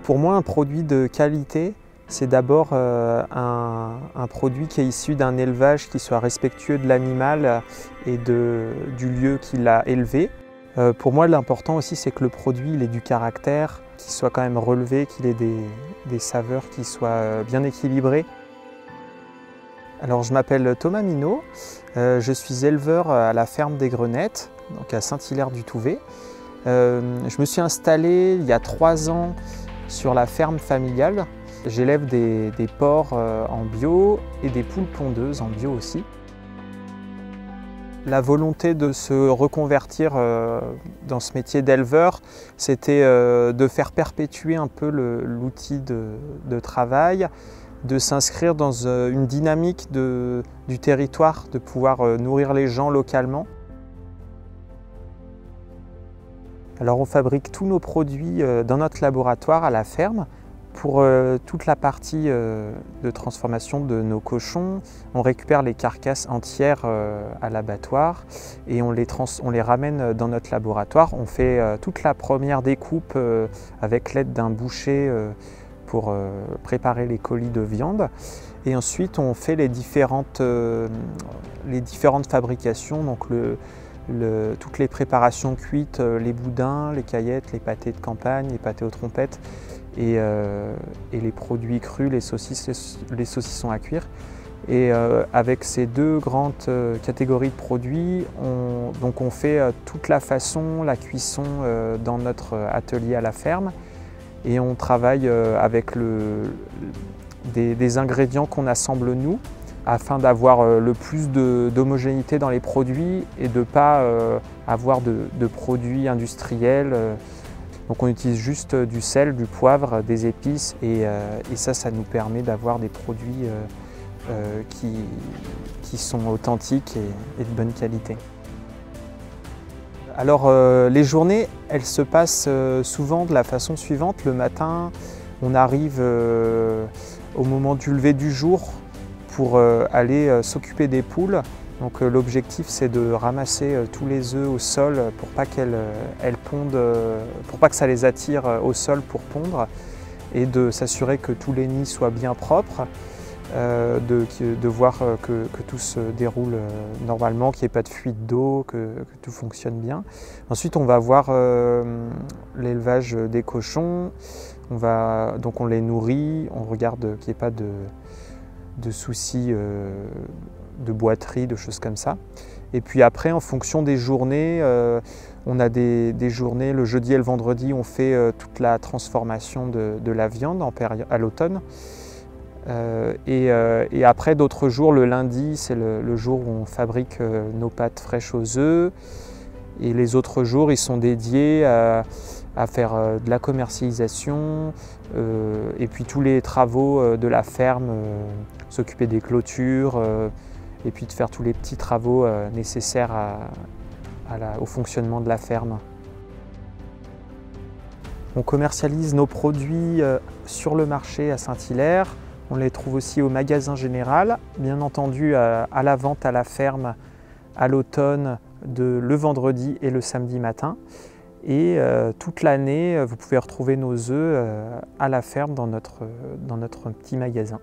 Pour moi, un produit de qualité, c'est d'abord un produit qui est issu d'un élevage qui soit respectueux de l'animal et du lieu qui l'a élevé. Pour moi, l'important aussi, c'est que le produit il ait du caractère, qu'il soit quand même relevé, qu'il ait des saveurs qui soient bien équilibrées. Alors, je m'appelle Thomas Minot, je suis éleveur à la ferme des Grenettes, donc à Saint-Hilaire-du-Touvet. Je me suis installé il y a 3 ans sur la ferme familiale. J'élève des porcs en bio et des poules pondeuses en bio aussi. La volonté de se reconvertir dans ce métier d'éleveur, c'était de faire perpétuer un peu l'outil de travail, de s'inscrire dans une dynamique du territoire, de pouvoir nourrir les gens localement. Alors on fabrique tous nos produits dans notre laboratoire à la ferme. Pour toute la partie de transformation de nos cochons, on récupère les carcasses entières à l'abattoir et on les ramène dans notre laboratoire. On fait toute la première découpe avec l'aide d'un boucher pour préparer les colis de viande. Et ensuite on fait les différentes fabrications, donc toutes les préparations cuites, les boudins, les caillettes, les pâtés de campagne, les pâtés aux trompettes et les produits crus, les saucissons à cuire. Et avec ces deux grandes catégories de produits, on fait toute la façon, la cuisson dans notre atelier à la ferme. Et on travaille avec des ingrédients qu'on assemble nous, afin d'avoir le plus d'homogénéité dans les produits et de ne pas avoir de produits industriels. Donc on utilise juste du sel, du poivre, des épices et ça nous permet d'avoir des produits qui sont authentiques et de bonne qualité. Alors les journées, elles se passent souvent de la façon suivante. Le matin, on arrive au moment du lever du jour pour aller s'occuper des poules. Donc l'objectif c'est de ramasser tous les œufs au sol pour pas qu'elles pondent, pour pas que ça les attire au sol pour pondre et de s'assurer que tous les nids soient bien propres, de voir que tout se déroule normalement, qu'il n'y ait pas de fuite d'eau, que tout fonctionne bien. Ensuite on va voir l'élevage des cochons, donc on les nourrit, on regarde qu'il n'y ait pas de soucis de boiterie, de choses comme ça. Et puis après, en fonction des journées, on a des journées, le jeudi et le vendredi, on fait toute la transformation de la viande à l'automne. Et après, d'autres jours, le lundi, c'est le jour où on fabrique nos pâtes fraîches aux œufs. Et les autres jours, ils sont dédiés à faire de la commercialisation et puis tous les travaux de la ferme, s'occuper des clôtures et puis de faire tous les petits travaux nécessaires au fonctionnement de la ferme. On commercialise nos produits sur le marché à Saint-Hilaire. On les trouve aussi au magasin général, bien entendu à la vente à la ferme à l'automne le vendredi et le samedi matin. Et toute l'année, vous pouvez retrouver nos œufs à la ferme dans notre petit magasin.